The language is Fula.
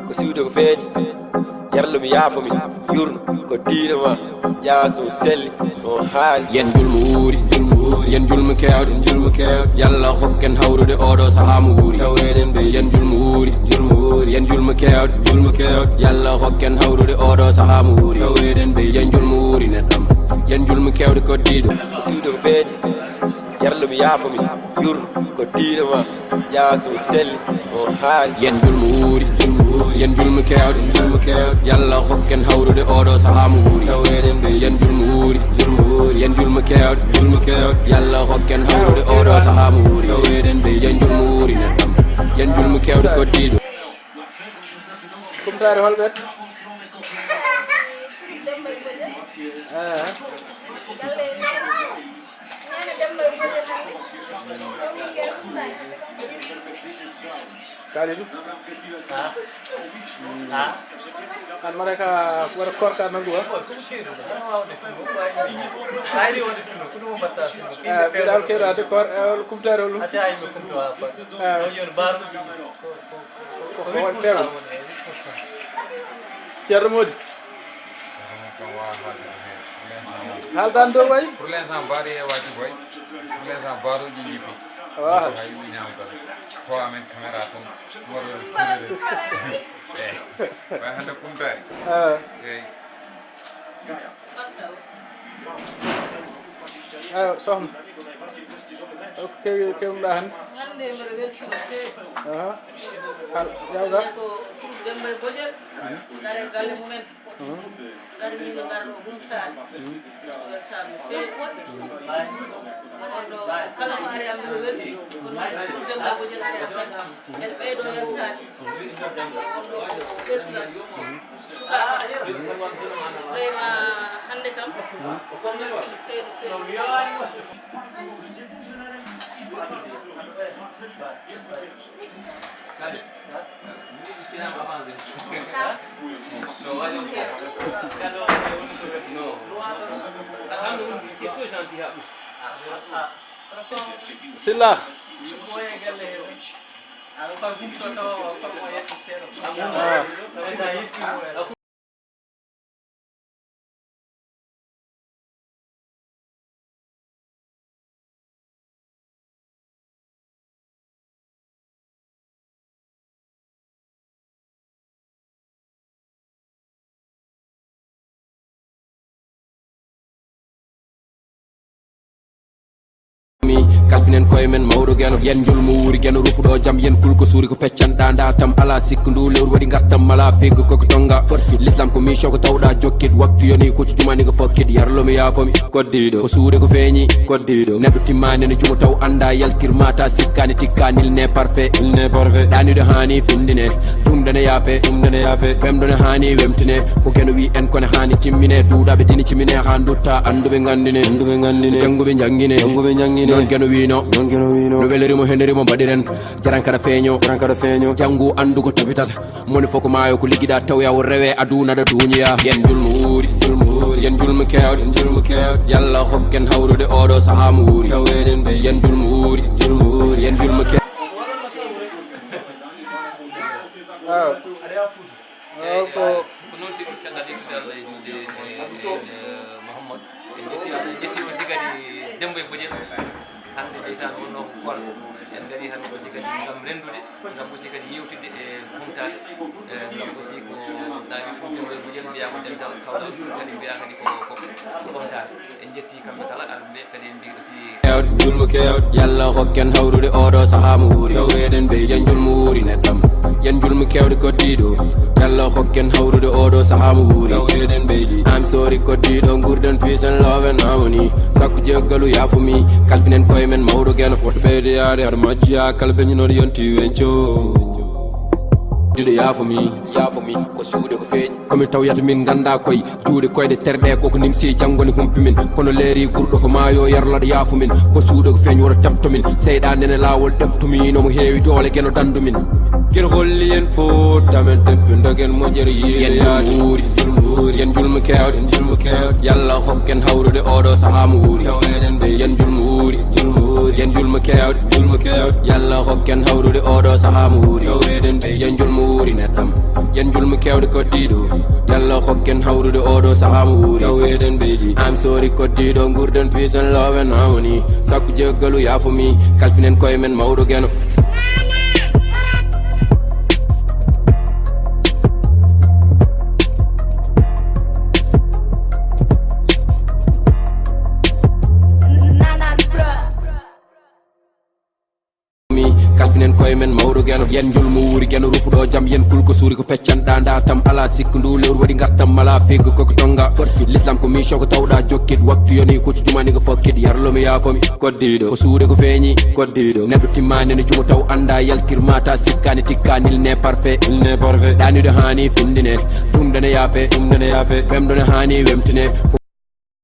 ko suude ko feeñi yarlu mi yaafami yurno ko diine ma ƴawa so selli so haali yen julmo wuuri yen julmo kewɗe yalla hokken hawrude oɗo saaha mo wuuri taweɗen ɓe yen julmo wuuri yen julmo kewɗe yalla hokken hawrude oɗo saaha mo wuuri taweɗen ɓe yen julmo wuuri neɗɗam yen julmo kewɗe koddiɗo ko suude ko feeñi yarlu mi yaafami yurno ko diine ma ƴawa so selli so haali yen julmo wuuri yen julmo kewɗe yalla hokken hawrude oɗo saaha mo wuuri taweɗen ɓe yen julmo wuuri yen julmo kewɗe yalla hokken hawrude oɗo saaha mo wuuri taweɗen ɓe yen julmo wuuri neɗɗam yen julmo kewɗe koddiɗo kumtare holɓet kalidou an mara ka wara korka nanduwa ɓeɗal keɗade kumtare olu koko waɗ feewa ceerno Mody haaldan dow way pour l'instant baɗo yewaki boy pour l'instant baɗoji jippi waha hay winama tan fo amen caméra tan waɗo way hande kumtari eyyi ayo sohna ko kewnuɗa hande hande mbiɗa weltima feewi yawga ko Demba Bodiel dare galle mumen dari miɗo gara ɗo gumtade weltama no feewi onɗo kala ko ari am mbiɗo welti ko noon Demba Bodiel ari affaire mbeɗa ɓeydo weltade onɗo ɓesgal sukaɓa vraiment hande kam ko weltima feewi no Silla kalfinen koye men mawɗo gueno yen julmo wuuri gueno rufuɗo jaam yen kulko suuri ko peccanɗa nda tam ala sikku ndu lewru waɗi gartam mala figgo koko tonga l'islam ko mission ko tawɗa jokkid waktu yoni kuccu jumanigo fokkid yarlomi yaafomi koddiɗo ko suude ko feeñi koddiɗo neɗɗo timmani ne jumo taw anda yaltirmata sikkani tikkanil ne parfait ɗaniɗo hani findine tumdane yaafe ɓemɗone hani wemtine ko gueno wi en kone hani timmine duuɗaɓe dini cimine ha dutta anduɓe gandine janguɓe jangguine non gueno wino no welerimo henderimo mbaɗiren jaran kada feeño janggu andu ko tabitata moni foko maayo ko ligguiɗa taw yawo rewe aduna ɗa duñiya yen julmo wuuri yen julmo kewɗe yalla hokken hawrude oɗo saaha mo wuuri yen julmo wuuri yen julmo kewɗe ko noon tigi caggal yettude Allah e julde Mouhammad en jetti aussi kadi Demba Bodiel hande ndeysan wonno ko kol en gari hande aussi kadi gam rendude gam aussi kadi yewtidde e humtade gam aussi ko sawi ko Demba Bodiel mbiya ko dental kawɗal kadi mbiya kadi ko humtade en jetti kamɓe kala alɓe kadi en mbi aussi julmo kewɗe yalla hokken hawrude oɗo saaha mo wuuri yen julmo wuuri neɗɗam yen julmo kewɗe koddiɗo yalla hokken hawrude oɗo saaha mo wuuri I'm sorry koddiɗo gurden peace and love and harmony sakku jeggalu yaafumi kalfinen koye men mawɗo gueno woto ɓeyde yaade haɗa majjiya kala beñinoɗo yonti wenco diɗo yaafumi ko suude ko feeñi komin tawyata min ganda koye juuɗe koyɗe terɗe koko nimsi janggoni humpi min kono leeri gurɗo ko maayo yarlaɗo yaafumin ko suude ko feeñi woto teftomin seyɗanene laawol teftumi nomo heewi doole gueno dandumin gueno holli en fo tamen teppi dogen moƴƴere yiiyaade yen julmo kewɗe yalla hokken hawrude oɗo saaha mo wuuri yen julmo wuuri yen julmo kewɗe yalla hokken hawrude oɗo saaha mo wuuri yen julmo wuuri neɗɗam yen julmu kewde koddiɗo yalla hokken hawrude oɗo sahamu wuuri taweɗen ɓeydi I'm sorry koddiɗo gurden peace and love and harmony sakku jeggalu yafomi kalfinen koye men mawɗo geno kalfinen koye men mawɗo geno yen julmu wuuri geno rufuɗo jaam yen kulko suuri ko peccanɗa nda tam ala sikku ndu lewru waɗi gartam mala figgo koko tonga l'islam ko mission ko tawɗa jokkid waktu yoni kuccu jumanigo fokkid yarlomi yaafomi koddiɗo ko suude ko feeñi koddiɗo neɗɗo timmani ne jumo taw anda yaltirmata sikkani tikkanil ne parfait ɗanude hani findine ɗumdene yaafe ɓemɗone hani wemtine